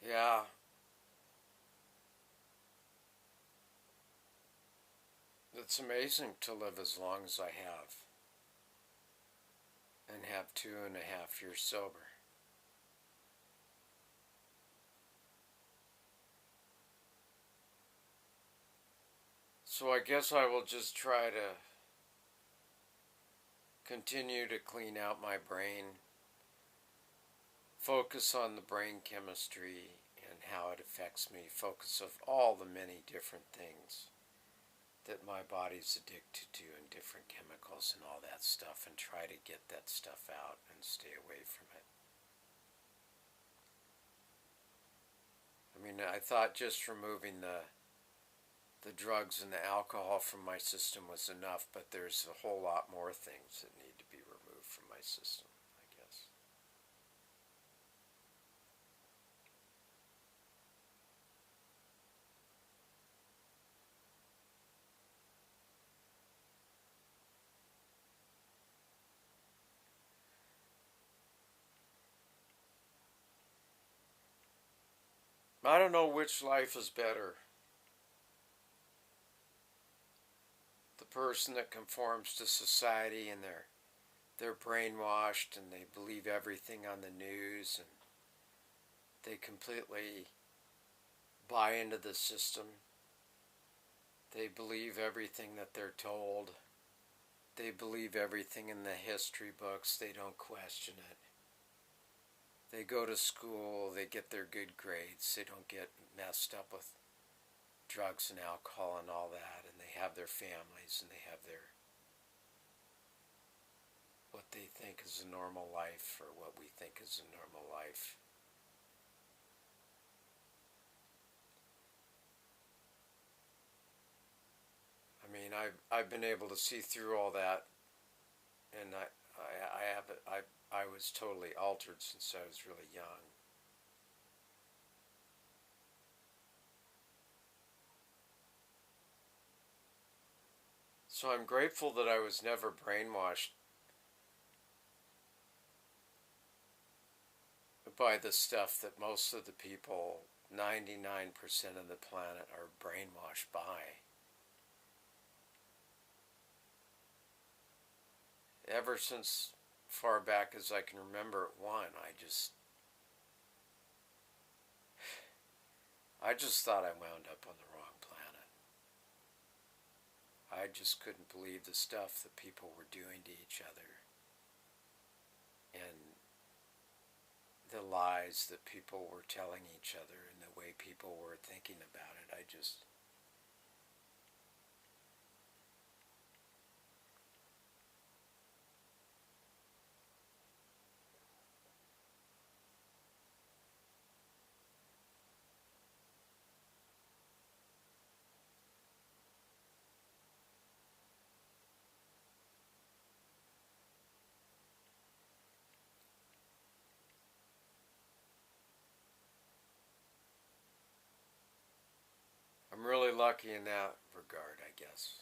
Yeah, it's amazing to live as long as I have and have 2.5 years sober. So I guess I will just try to continue to clean out my brain, focus on the brain chemistry and how it affects me, focus of all the many different things that my body's addicted to and different chemicals and all that stuff, and try to get that stuff out and stay away from it. I mean, I thought just removing the drugs and the alcohol from my system was enough, but there's a whole lot more things that need to be removed from my system, I guess. I don't know which life is better. The person that conforms to society and they're brainwashed and they believe everything on the news and they completely buy into the system. They believe everything that they're told. They believe everything in the history books. They don't question it. They go to school, they get their good grades, they don't get messed up with drugs and alcohol and all that, and they have their families and they have their what they think is a normal life or what we think is a normal life. I mean, I've been able to see through all that, and I have I was totally altered since I was really young. So I'm grateful that I was never brainwashed by the stuff that most of the people, 99% of the planet, are brainwashed by. Ever since far back as I can remember at one, I just thought I wound up on the wrong planet. I just couldn't believe the stuff that people were doing to each other and the lies that people were telling each other and the way people were thinking about it. I'm really lucky in that regard, I guess.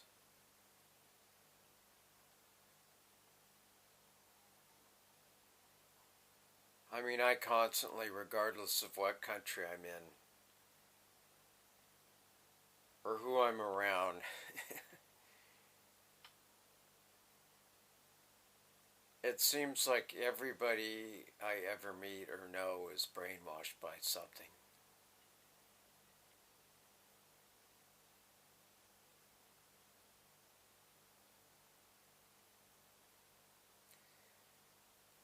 I mean, I constantly, regardless of what country I'm in or who I'm around, it seems like everybody I ever meet or know is brainwashed by something.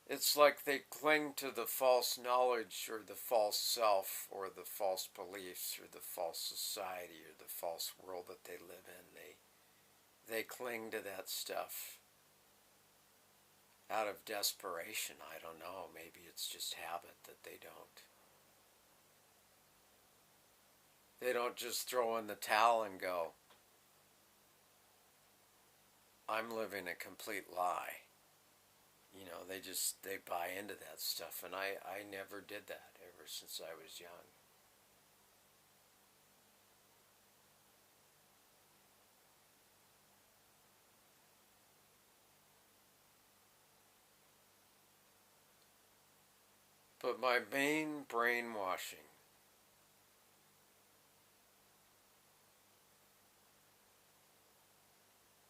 It's like they cling to the false knowledge or the false self or the false beliefs or the false society or the false world that they live in. They cling to that stuff out of desperation. I don't know. Maybe it's just habit that they don't just throw in the towel and go, I'm living a complete lie. They buy into that stuff, and I never did that ever since I was young. But my main brainwashing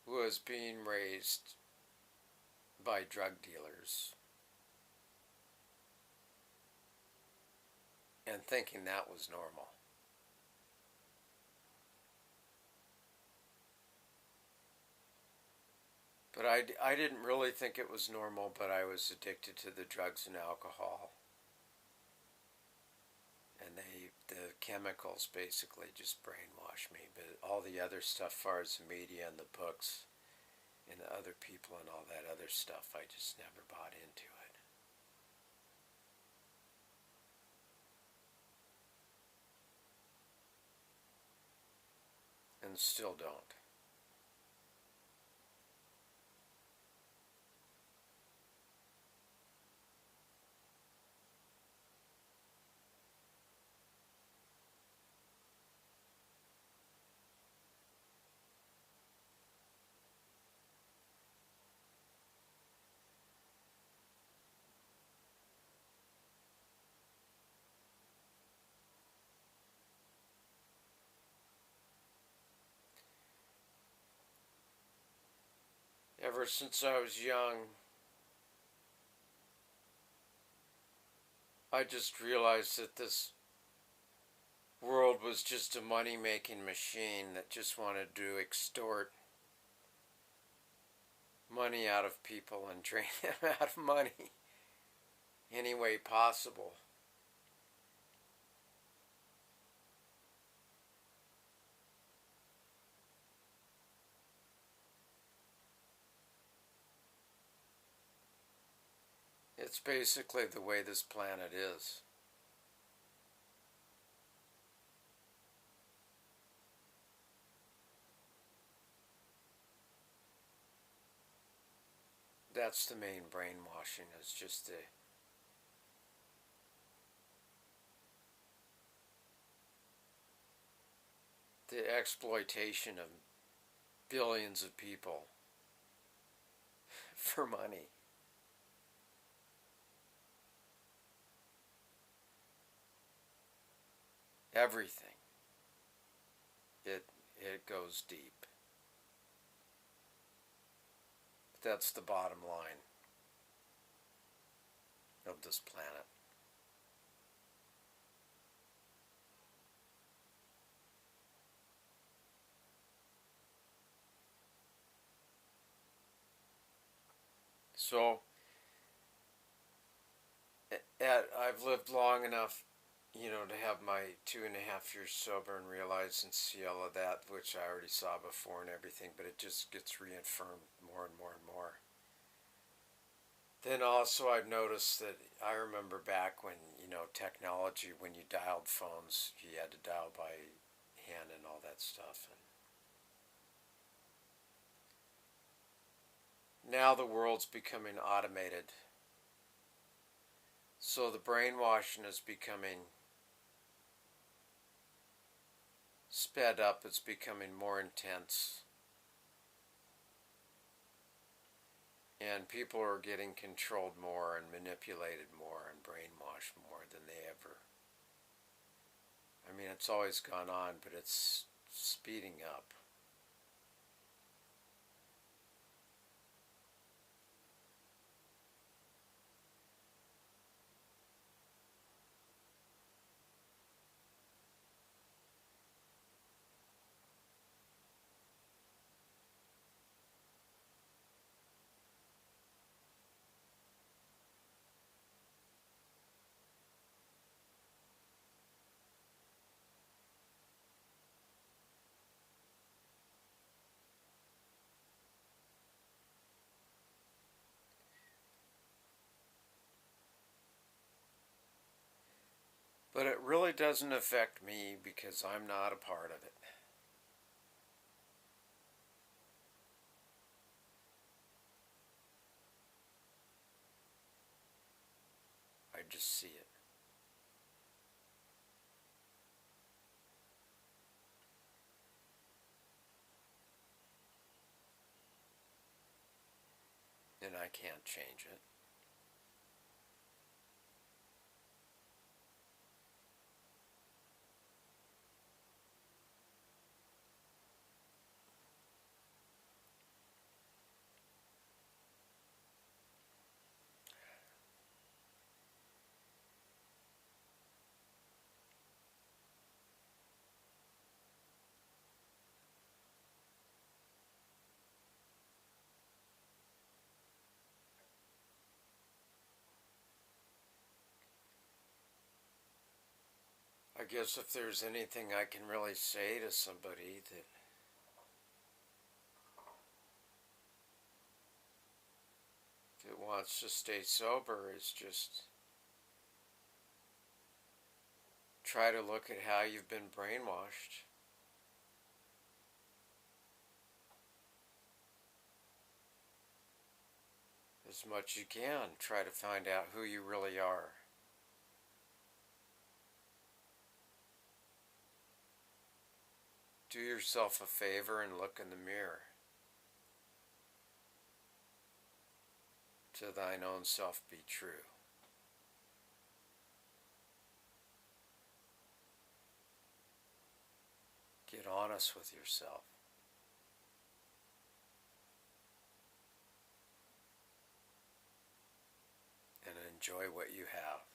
was being raised by drug dealers and thinking that was normal. But I didn't really think it was normal, but I was addicted to the drugs and alcohol. And the chemicals basically just brainwashed me. But all the other stuff, as far as the media and the books and the other people and all that other stuff, I just never bought into it. And still don't. Ever since I was young, I just realized that this world was just a money-making machine that just wanted to extort money out of people and drain them out of money any way possible. It's basically the way this planet is. That's the main brainwashing, is just the exploitation of billions of people for money. Everything. It goes deep. But that's the bottom line of this planet. So, I've lived long enough, to have my 2.5 years sober and realize and see all of that, which I already saw before and everything, but it just gets reaffirmed more and more and more. Then also I've noticed that I remember back when, technology, when you dialed phones, you had to dial by hand and all that stuff. And now the world's becoming automated. So the brainwashing is becoming sped up, it's becoming more intense. And people are getting controlled more and manipulated more and brainwashed more than they ever. I mean, it's always gone on, but it's speeding up. But it really doesn't affect me because I'm not a part of it. I just see it. And I can't change it. I guess if there's anything I can really say to somebody that wants to stay sober is just try to look at how you've been brainwashed. As much as you can, try to find out who you really are. Do yourself a favor and look in the mirror. To thine own self be true. Get honest with yourself. And enjoy what you have.